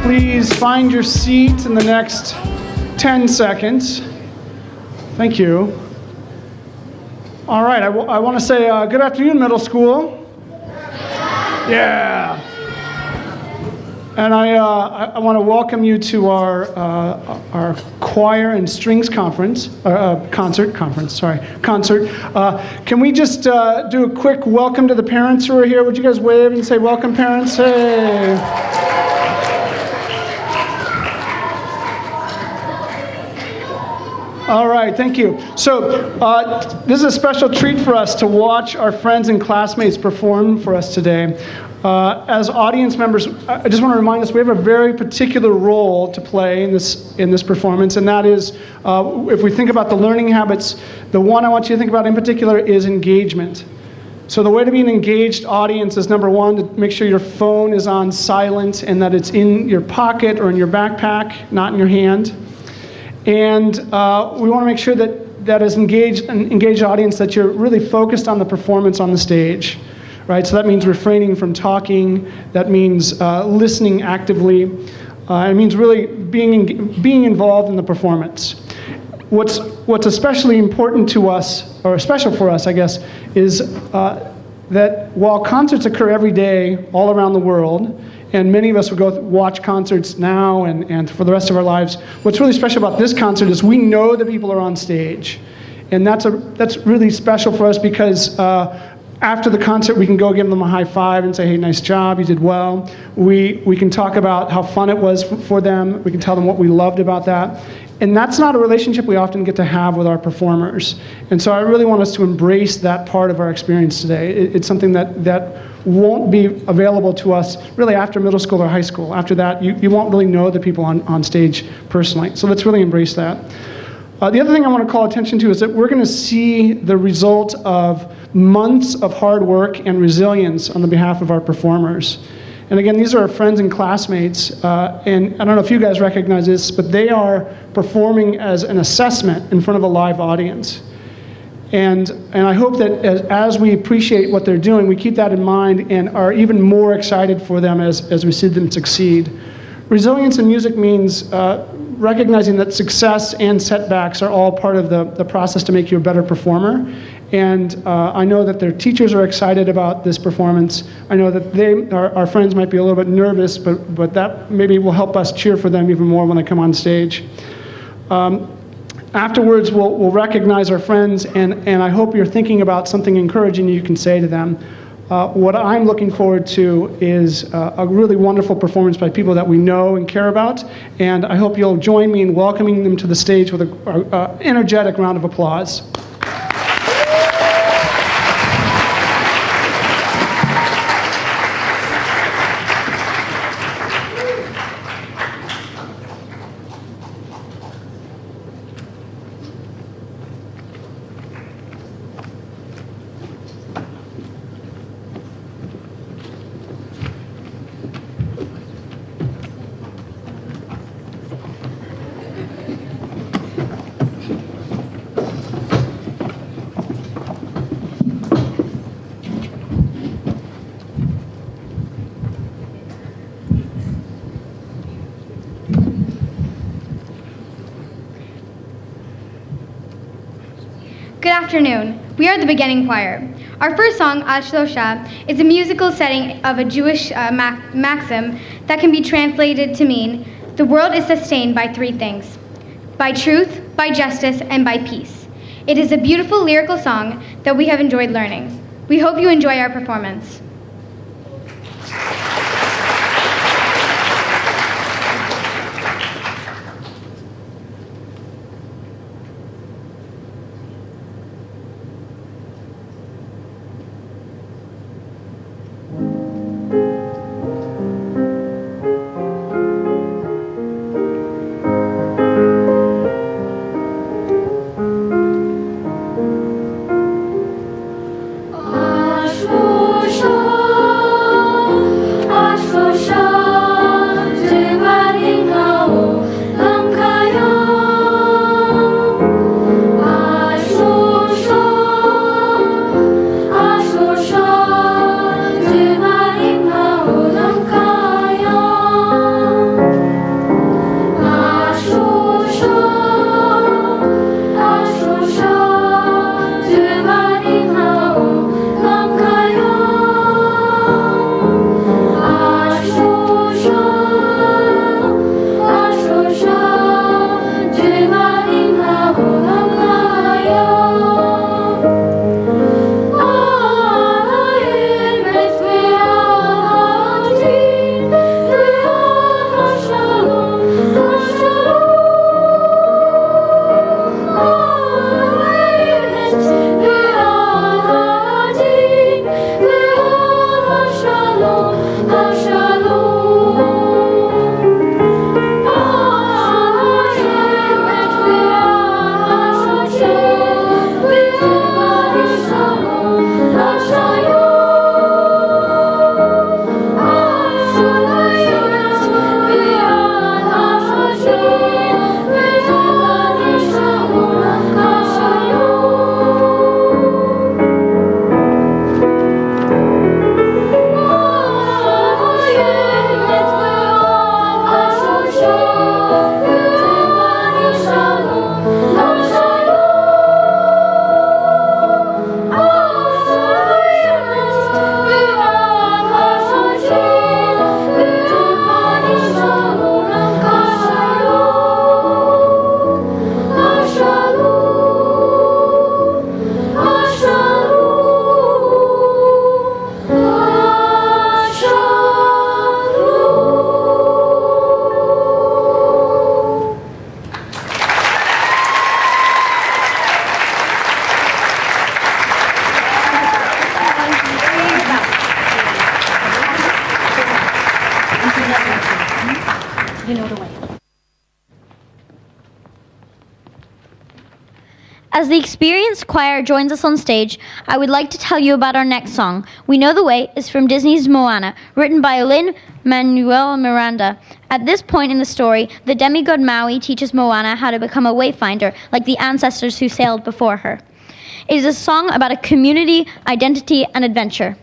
please find your seat in the next 10 seconds. Thank you. All right, I want to say good afternoon, middle school. Yeah. And I want to welcome you to our choir and strings concert. Can we just do a quick welcome to the parents who are here? Would you guys wave and say welcome, parents? Hey. All right, thank you. So this is a special treat for us to watch our friends and classmates perform for us today. As audience members, I just want to remind us we have a very particular role to play in this performance, and that is, if we think about the learning habits, the one I want you to think about in particular is engagement. So the way to be an engaged audience is, number one, to make sure your phone is on silent and that it's in your pocket or in your backpack, not in your hand. And we want to make sure that as an engaged audience that you're really focused on the performance on the stage. Right, so that means refraining from talking. That means listening actively. It means really being involved in the performance. What's especially important to us, or special for us, I guess, is that while concerts occur every day all around the world, and many of us will go watch concerts now and for the rest of our lives, what's really special about this concert is we know the people are on stage, and that's really special for us because. After the concert, we can go give them a high five and say, hey, nice job, you did well. We can talk about how fun it was for them. We can tell them what we loved about that. And that's not a relationship we often get to have with our performers. And so I really want us to embrace that part of our experience today. It's something that won't be available to us really after middle school or high school. After that, you won't really know the people on stage personally. So let's really embrace that. The other thing I want to call attention to is that we're going to see the result of months of hard work and resilience on the behalf of our performers. And again, these are our friends and classmates, and I don't know if you guys recognize this, but they are performing as an assessment in front of a live audience. And I hope that as we appreciate what they're doing, we keep that in mind and are even more excited for them as we see them succeed. Resilience in music means recognizing that success and setbacks are all part of the process to make you a better performer. And I know that their teachers are excited about this performance. I know that our friends might be a little bit nervous, but that maybe will help us cheer for them even more when they come on stage. Afterwards, we'll recognize our friends, and I hope you're thinking about something encouraging you can say to them. What I'm looking forward to is a really wonderful performance by people that we know and care about, and I hope you'll join me in welcoming them to the stage with an energetic round of applause. Good afternoon. We are the beginning choir. Our first song, Ashlosha, is a musical setting of a Jewish maxim that can be translated to mean, the world is sustained by three things: by truth, by justice, and by peace. It is a beautiful lyrical song that we have enjoyed learning. We hope you enjoy our performance. Ashlosha You know the way. As the experienced choir joins us on stage, I would like to tell you about our next song. We Know the Way is from Disney's Moana, written by Lin-Manuel Miranda. At this point in the story, the demigod Maui teaches Moana how to become a wayfinder, like the ancestors who sailed before her. It is a song about a community, identity, and adventure.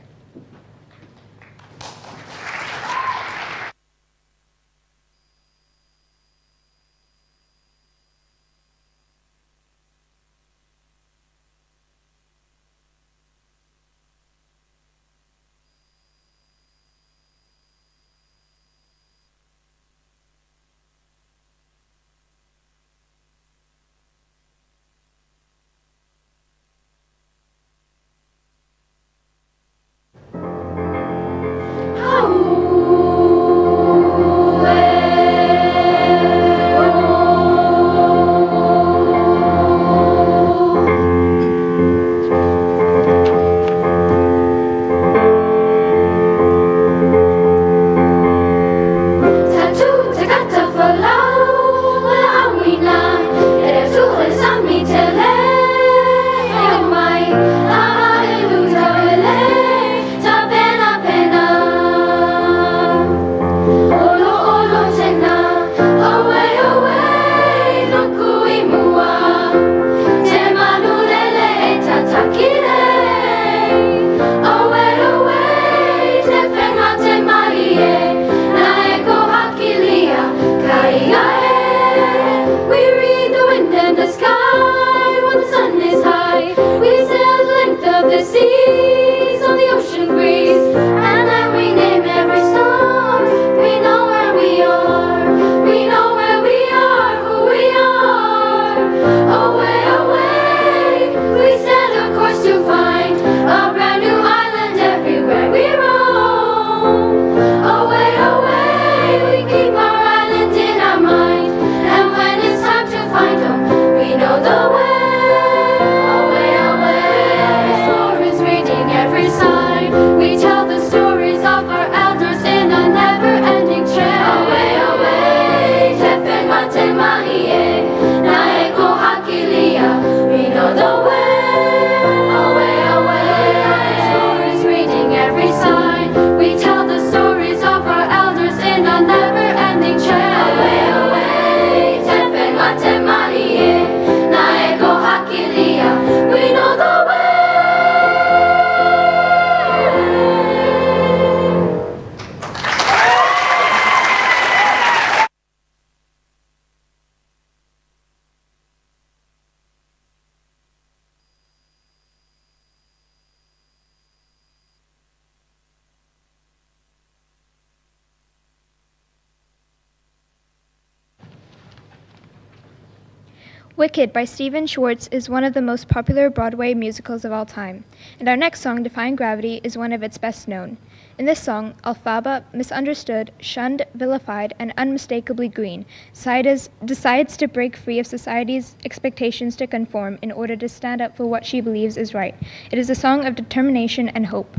Wicked by Stephen Schwartz is one of the most popular Broadway musicals of all time, and our next song, Defying Gravity, is one of its best known. In this song, Elphaba, misunderstood, shunned, vilified, and unmistakably green, decides to break free of society's expectations to conform in order to stand up for what she believes is right. It is a song of determination and hope.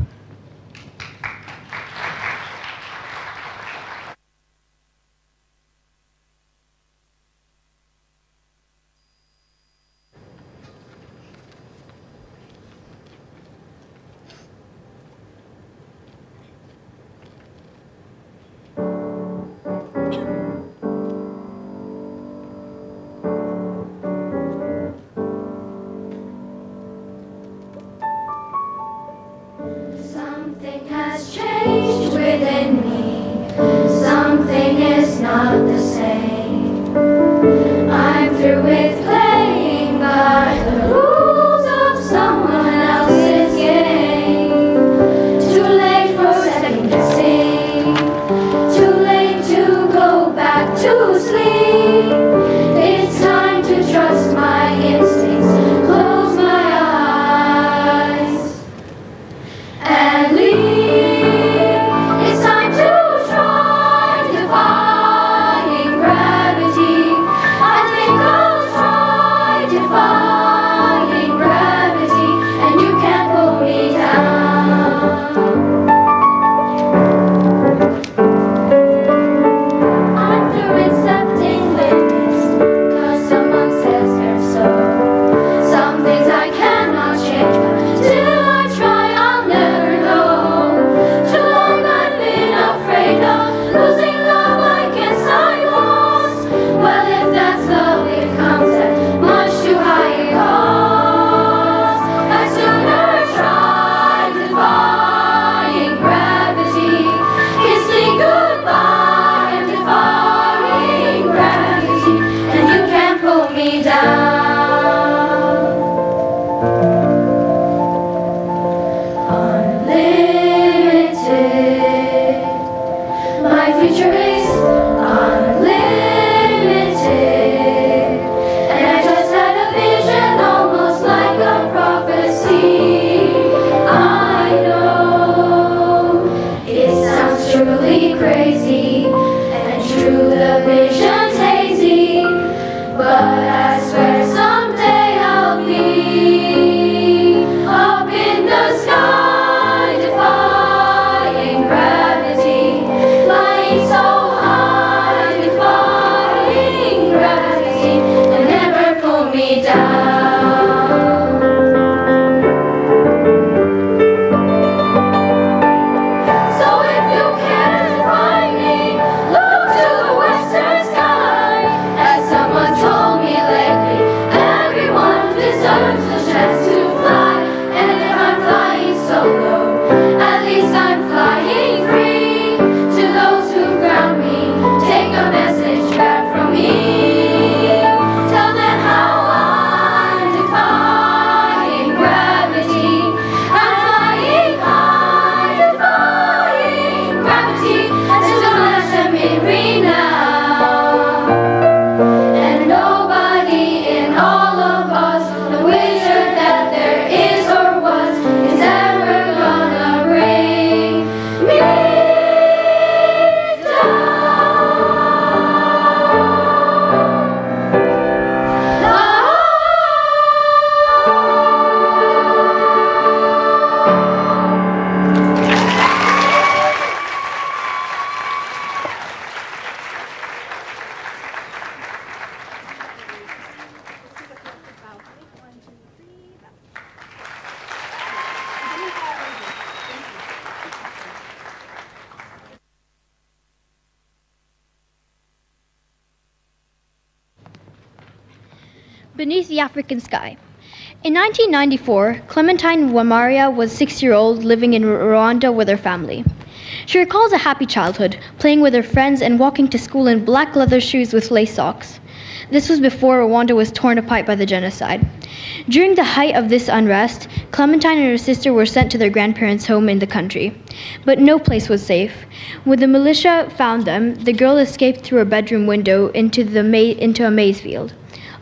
Beneath the African Sky. In 1994, Clementine Wamaria was 6-year-old living in Rwanda with her family. She recalls a happy childhood, playing with her friends and walking to school in black leather shoes with lace socks. This was before Rwanda was torn apart by the genocide. During the height of this unrest, Clementine and her sister were sent to their grandparents' home in the country. But no place was safe. When the militia found them, the girl escaped through a bedroom window into a maize field.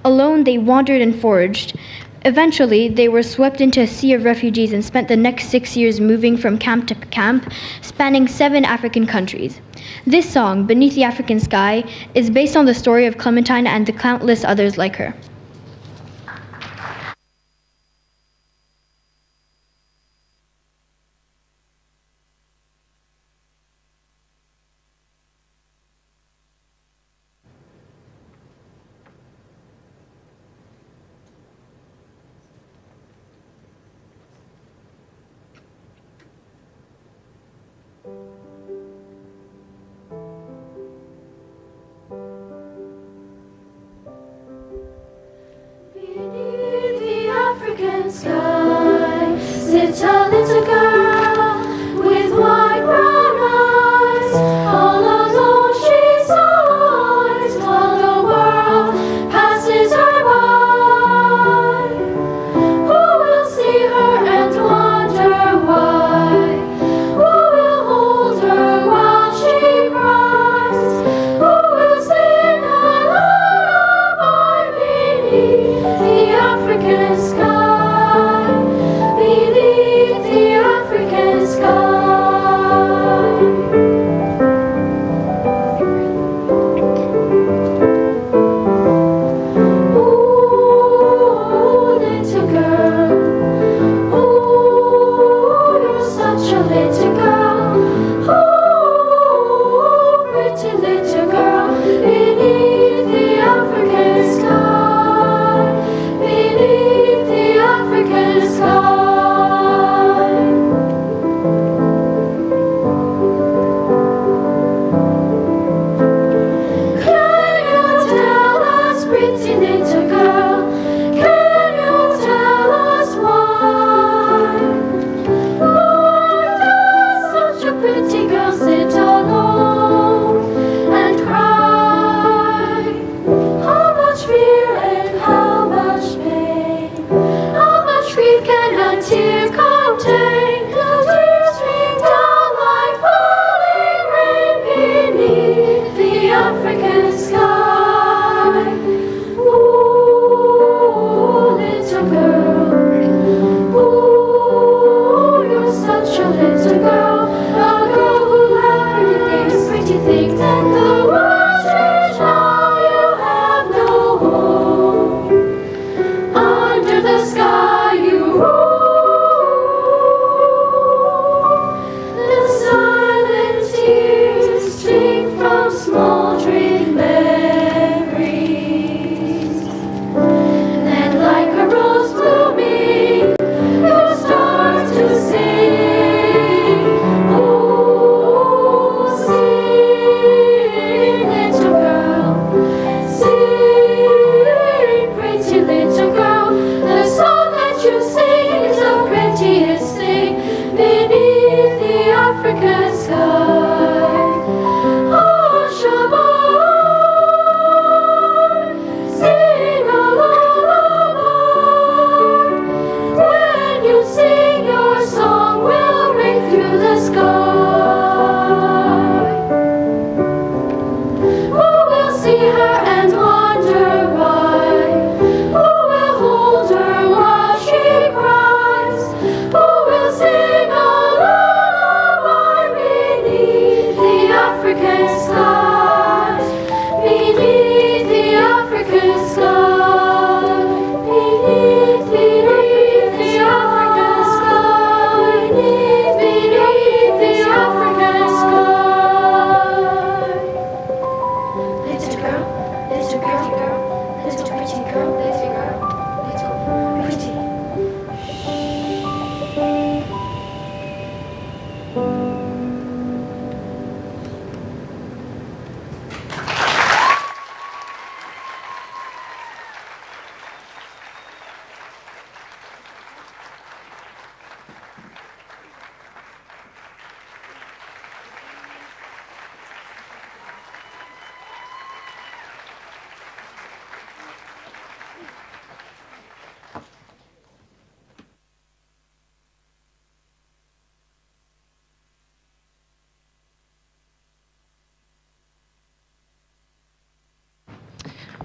Alone, they wandered and foraged. Eventually, they were swept into a sea of refugees and spent the next 6 years moving from camp to camp, spanning 7 African countries. This song, Beneath the African Sky, is based on the story of Clementine and the countless others like her. Beneath the African sky sits a little girl with wide brown eyes. All alone she sighs while the world passes her by. Who will see her and wonder why? Who will hold her while she cries? Who will sing a lullaby beneath the African sky, beneath the African sky? Ooh, little girl, ooh, you're such a little girl. Ooh, pretty little girl, beneath the African sky, beneath the African sky. Can you tell us, pretty little girl? Can you tell us why? Why does such a pretty girl sit alone and cry? How much fear and how much pain, how much grief can a tear contain? The tears stream down like falling rain beneath the African sky. Ooh, little girl, ooh, you're such a little girl, a girl who had pretty things, and the world changed now. You have no home. Under the sky you rule. The silent tears stream from smoldering memories. Then like a rose blooming, you start to sing. Oh, sing, little girl, sing, pretty little girl. The song that you sing is the prettiest thing beneath the African sky. Oh, Shabbat, sing a lullaby. When you sing, your song will ring through the sky. Who will see her and wonder why? Who will hold her while she cries? Who will sing a lullaby beneath the African sky? Beneath the African sky. Beneath the African sky. Beneath the African sky. Little girl, little girl, little pretty girl, little girl, little pretty.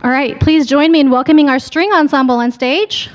All right, please join me in welcoming our string ensemble on stage.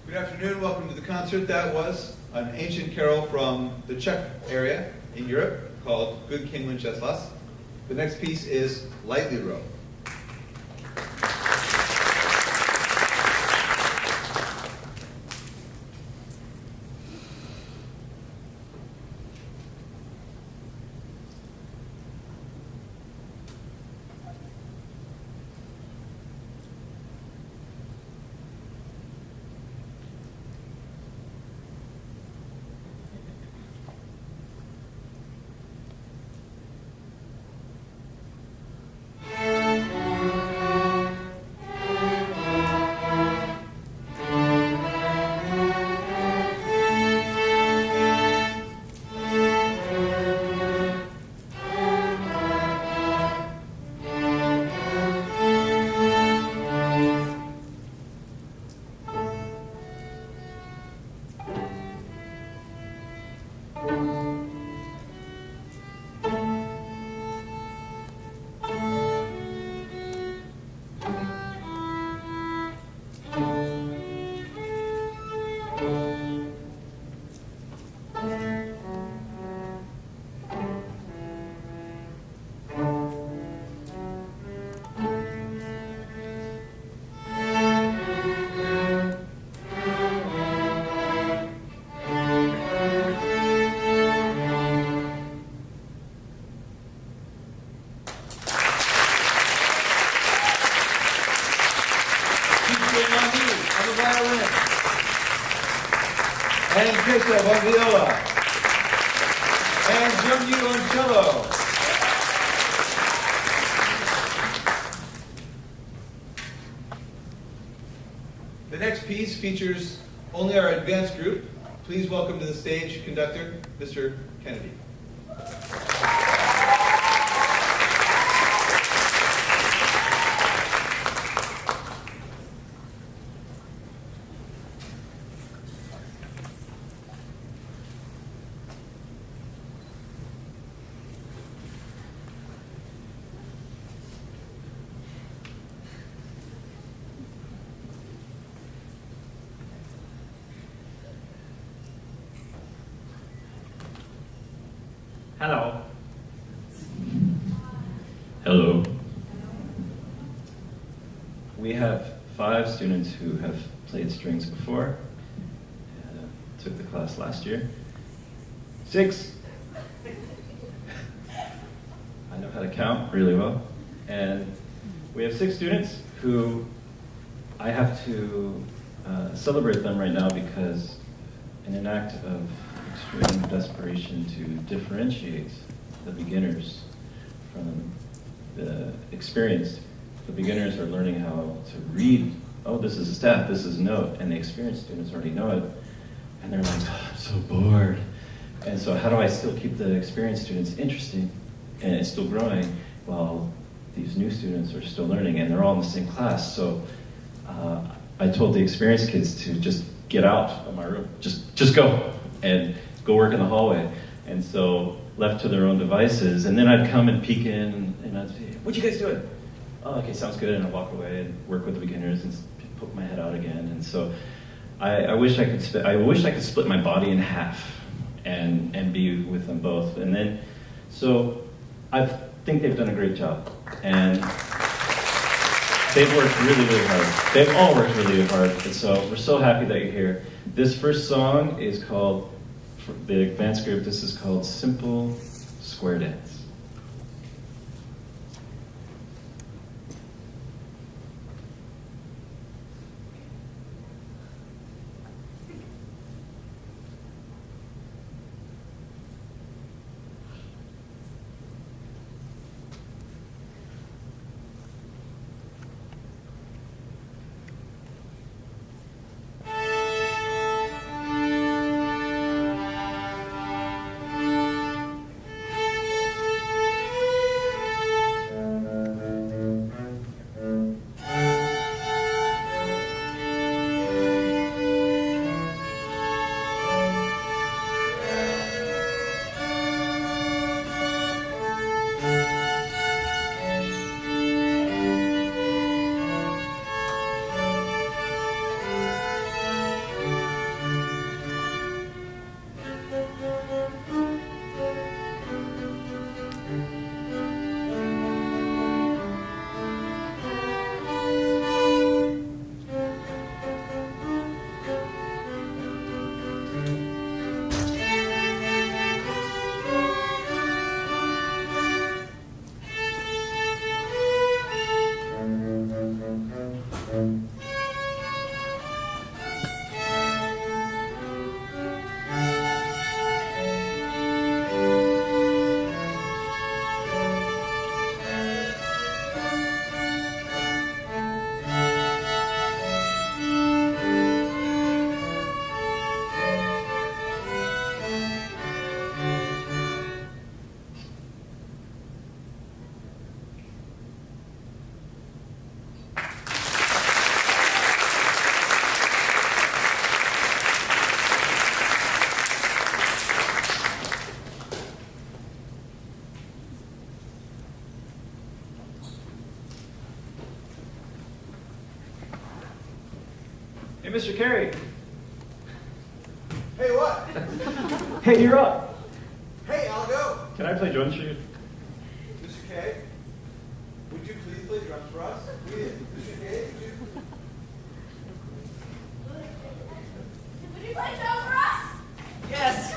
Good afternoon, welcome to the concert. That was an ancient carol from the Czech area in Europe called Good King Wenceslas. The next piece is Lightly Row. on the violin. And Jacob on viola. And Jungyu on cello. The next piece features only our advanced group. Please welcome to the stage conductor, Mr. Kennedy. Hello. Hello. We have 5 students who have played strings before. Took the class last year. 6. I know how to count really well. And we have 6 students who I have to celebrate them right now because in an act of extreme desperation to differentiate the beginners from the experienced. The beginners are learning how to read, oh, this is a staff, this is a note, and the experienced students already know it, and they're like, oh, I'm so bored. And so how do I still keep the experienced students interesting and it's still growing while these new students are still learning, and they're all in the same class. So I told the experienced kids to just get out of my room, just go, and go work in the hallway. And so left to their own devices, and then I'd come and peek in, and I'd say, what you guys doing? Oh, okay, sounds good, and I'd walk away and work with the beginners and poke my head out again. And so I wish I could split my body in half and be with them both. And then, so I think they've done a great job. And they've worked really, really hard. They've all worked really hard. And so we're so happy that you're here. This first song is called, for the advanced group, this is called Simple Square Dance. Hey, Mr. Carey. Hey, what? Hey, you're up. Hey, I'll go. Can I play drums for you? Mr. K, would you please play drums for us? Mr. K, would you? Would you play drums for us? Yes.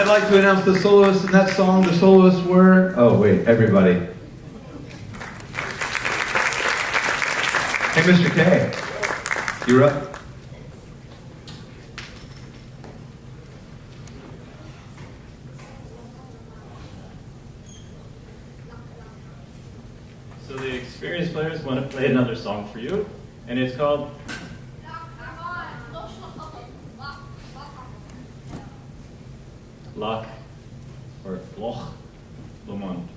I'd like to announce the soloists in that song. The soloists were, oh wait, everybody. Hey, Mr. K, you're up. So the experienced players want to play another song for you, and it's called Loch or Loch Lomond.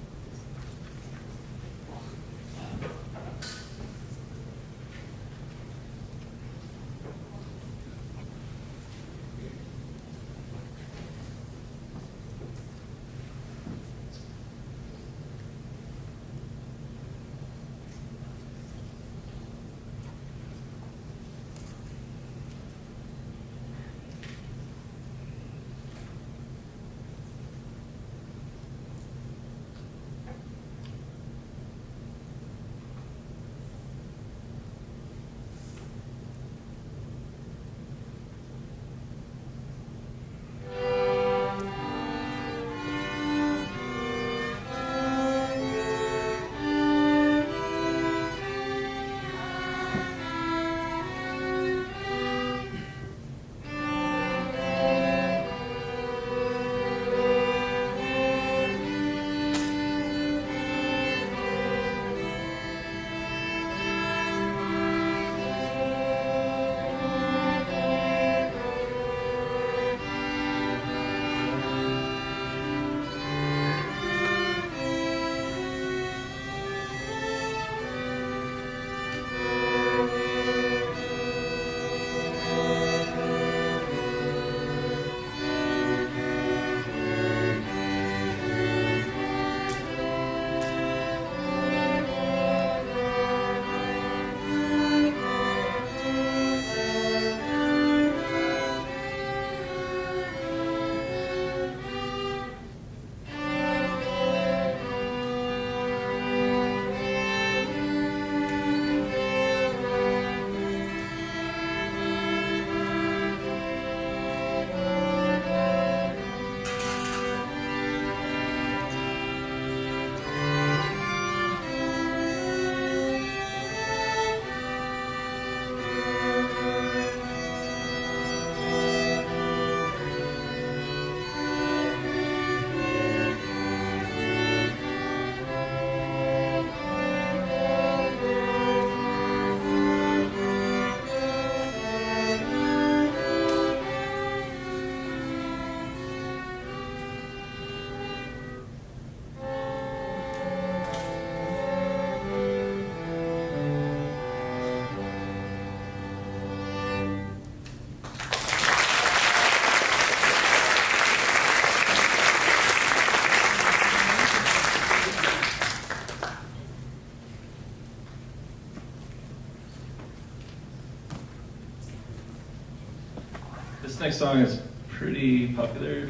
This next song is pretty popular,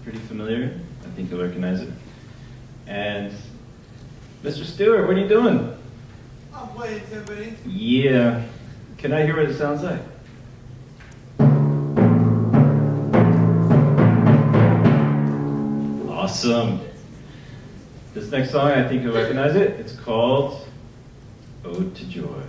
pretty familiar. I think you'll recognize it. And Mr. Stewart, what are you doing? I'm playing timpani. Yeah. Can I hear what it sounds like? Awesome. This next song, I think you'll recognize it. It's called Ode to Joy.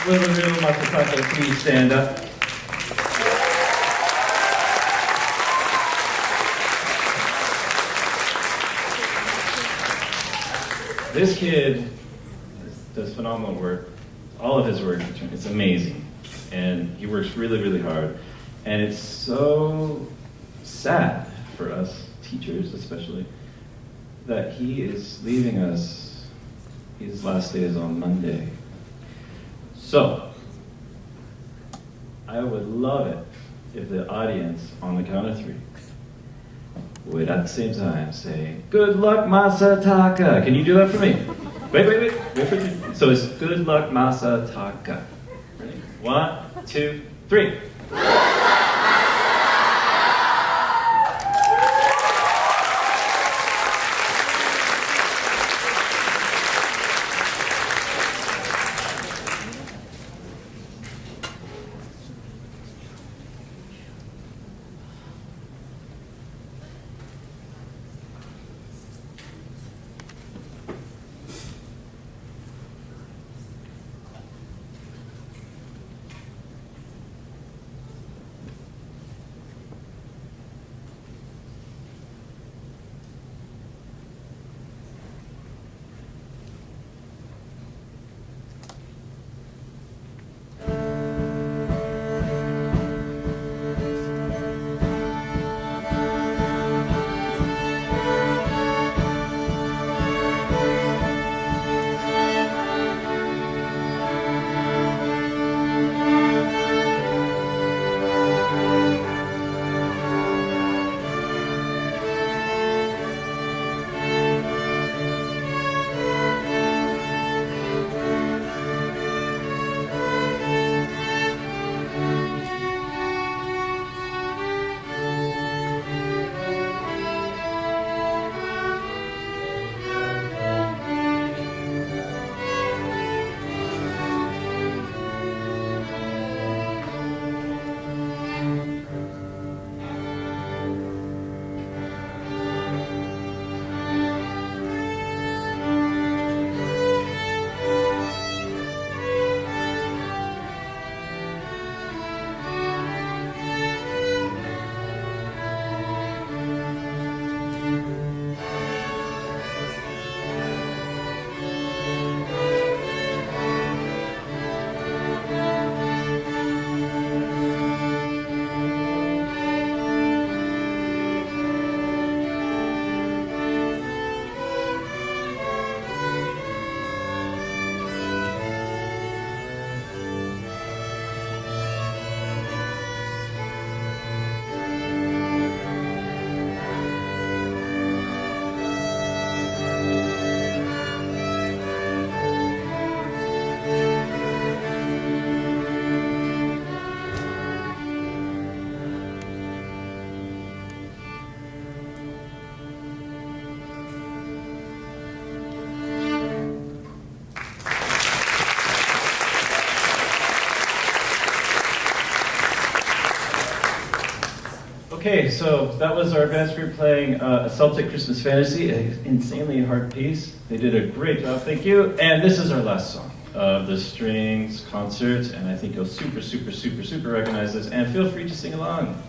Will the real Masataka please stand up? This kid does phenomenal work. All of his work, it's amazing. And he works really, really hard. And it's so sad for us, teachers especially, that he is leaving us. His last day is on Monday. So, I would love it if the audience, on the count of 3, would at the same time say, "Good luck, Masataka." Can you do that for me? Wait for 3. So it's "Good luck, Masataka." Ready? 1, 2, 3. Okay, so that was our advanced group playing a Celtic Christmas Fantasy, an insanely hard piece. They did a great job, thank you. And this is our last song of the strings concert, and I think you'll super recognize this, and feel free to sing along.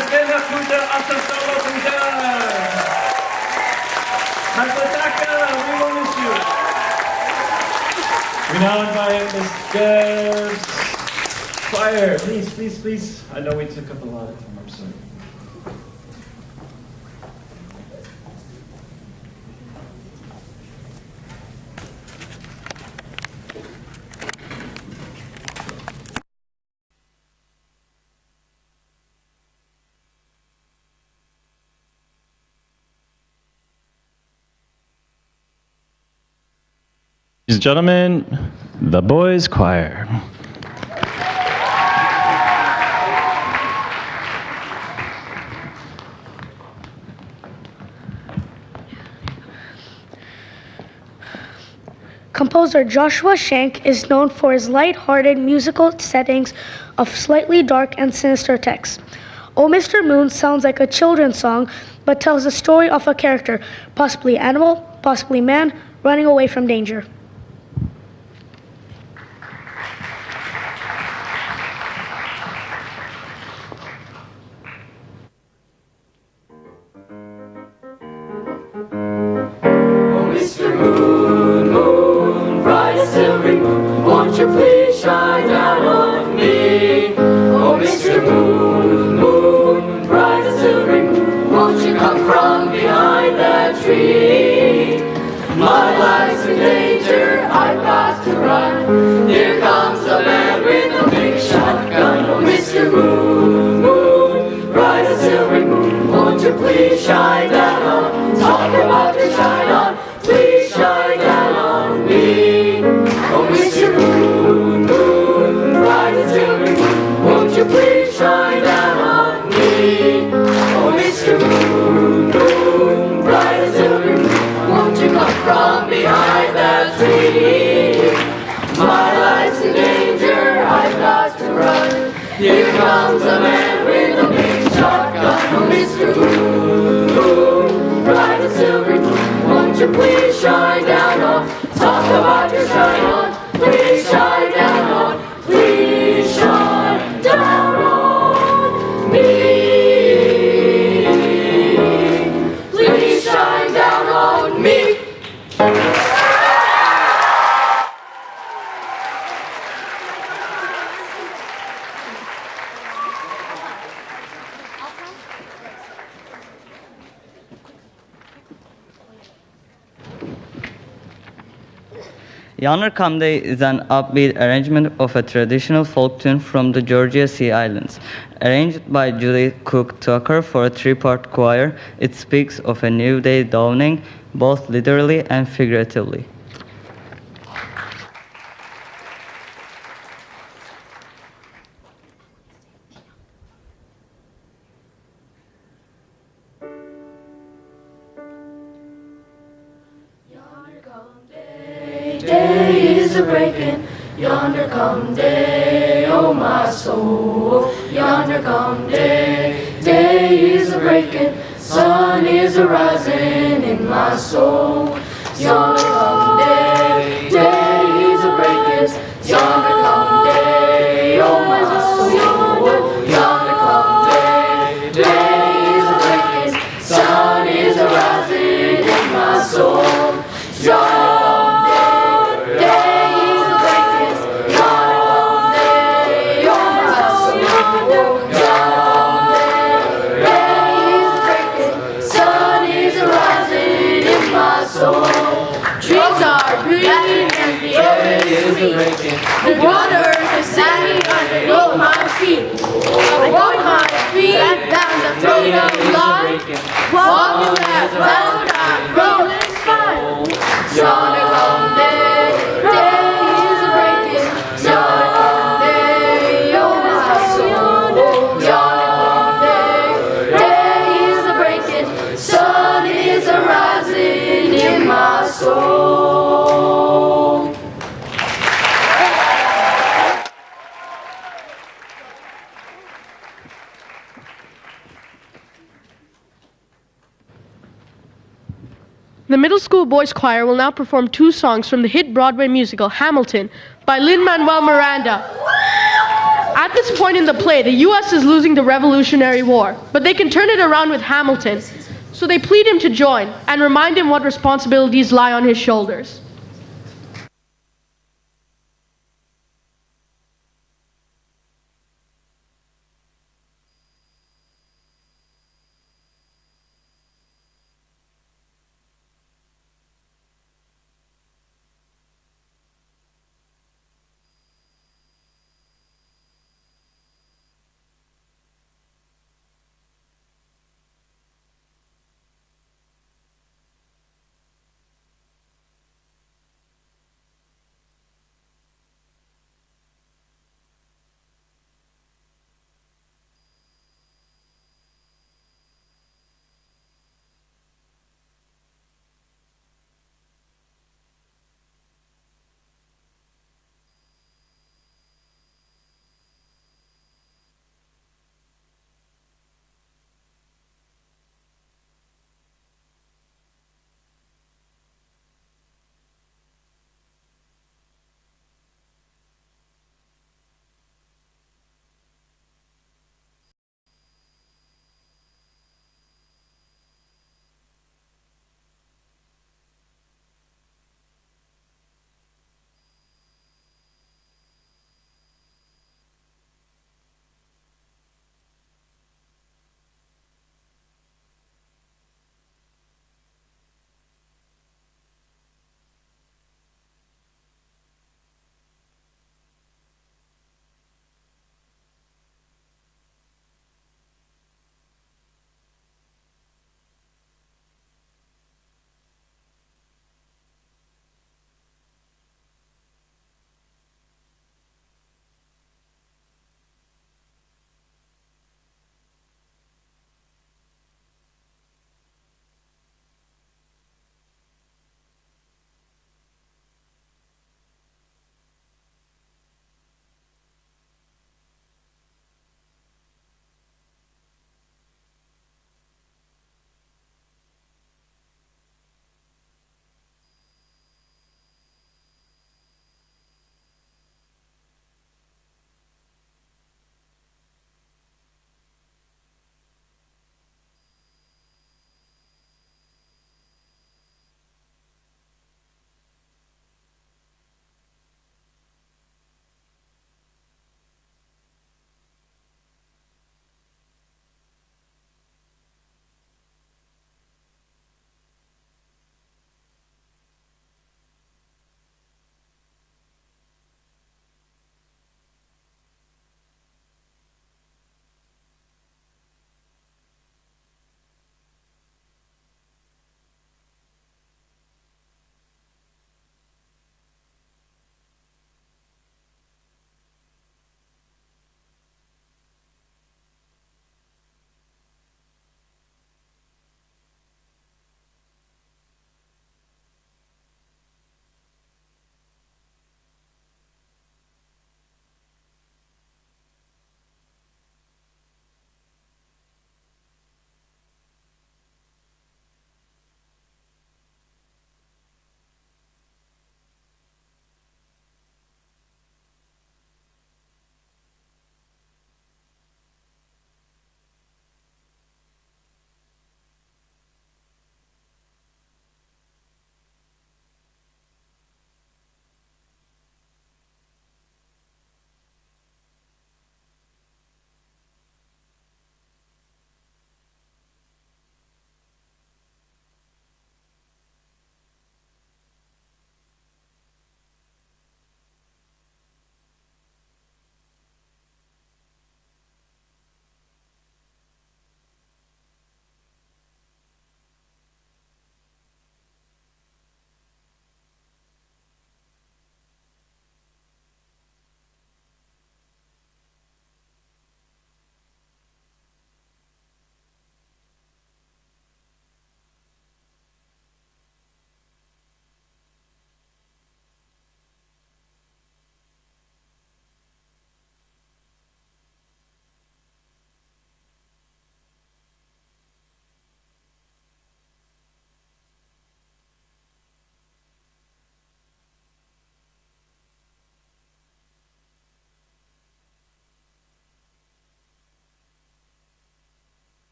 Stella Puta Asasolo Puta. Masataka, we will miss you. We now invite Miss Deb's choir. Please, please, please. I know we took up a lot of time. I'm sorry. Ladies and gentlemen, the Boys Choir. Composer Joshua Shank is known for his light-hearted musical settings of slightly dark and sinister texts. Oh, Mr. Moon sounds like a children's song, but tells the story of a character, possibly animal, possibly man, running away from danger. Won't you please shine down on me? Oh, Mr. Moon, moon, bright as silvery moon, won't you come from behind that tree? My life's in danger, I've got to run. Here comes a man with a big shotgun. Oh, Mr. Moon, moon, bright as silvery moon, won't you please shine down on? Talk about your shine on, please shine down on me. Oh, Mr. Moon, moon, bright as silvery moon, won't you please shine down on me? Oh, Mr. Moon, moon, bright as silvery moon, won't you come from behind that tree? My life's in danger, I've got to run. Here comes a man with a big shotgun. Oh, Mr. Moon, moon, bright as silvery moon, won't you please shine down on? Talk about your shine on. Please shine down on, please shine down on me. Please shine down on me. Yonder Come Day is an upbeat arrangement of a traditional folk tune from the Georgia Sea Islands. Arranged by Julie Cook Tucker for a three-part choir, it speaks of a new day dawning, both literally and figuratively. Day is a breaking, yonder come day, oh my soul. Yonder come day, day is a breaking, sun is a rising in my soul. Yonder come day, day is a breaking, yonder come day, oh my soul. Yonder come day, day is a breaking, sun is a rising in my soul. Yonder the water is sitting underneath my feet. I walk my feet down the freedom line. Walking that road, I'm rolling fine. Yonder come day, day is a breaking. Yonder come day, oh my soul. Yonder come day, day is a breaking. Sun is a rising in my soul. The middle school boys choir will now perform two songs from the hit Broadway musical Hamilton by Lin-Manuel Miranda. At this point in the play, the U.S. is losing the Revolutionary War, but they can turn it around with Hamilton. So they plead him to join and remind him what responsibilities lie on his shoulders.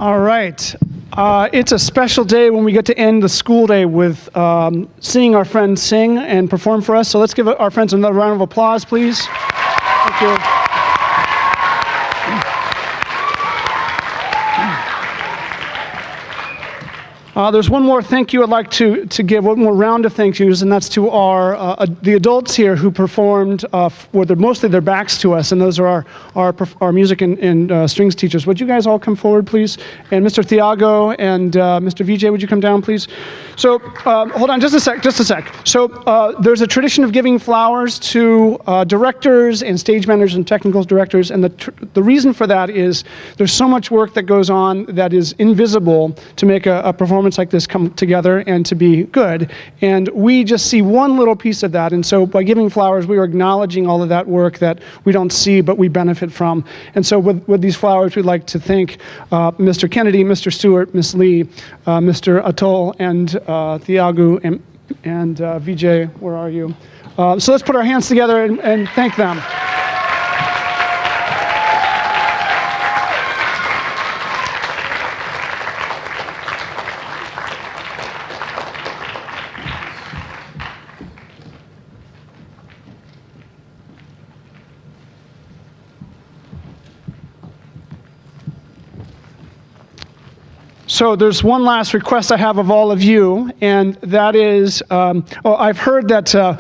All right. It's a special day when we get to end the school day with seeing our friends sing and perform for us. So let's give our friends another round of applause, please. Thank you. There's one more thank you I'd like to give, one more round of thank yous, and that's to the adults here who performed with mostly their backs to us, and those are our music and strings teachers. Would you guys all come forward, please? And Mr. Thiago and Mr. Vijay, would you come down, please? So hold on just a sec. So there's a tradition of giving flowers to directors and stage managers and technical directors, and the reason for that is there's so much work that goes on that is invisible to make a performance like this come together and to be good. And we just see one little piece of that. And so by giving flowers, we are acknowledging all of that work that we don't see, but we benefit from. And so with these flowers, we'd like to thank Mr. Kennedy, Mr. Stewart, Ms. Lee, Mr. Atul, and Thiago, and Vijay, where are you? So let's put our hands together and thank them. So there's one last request I have of all of you, and that is, I've heard that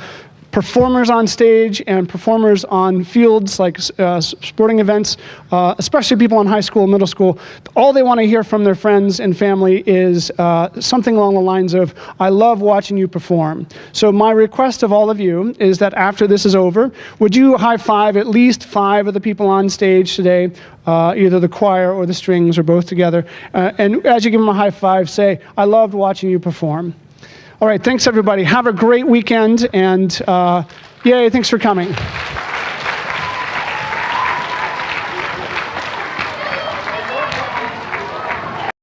performers on stage and performers on fields like sporting events, especially people in high school, middle school, all they want to hear from their friends and family is something along the lines of, I love watching you perform. So my request of all of you is that after this is over, would you high five at least 5 of the people on stage today, either the choir or the strings or both together, and as you give them a high five, say, I loved watching you perform. All right, thanks everybody. Have a great weekend, and yay, thanks for coming.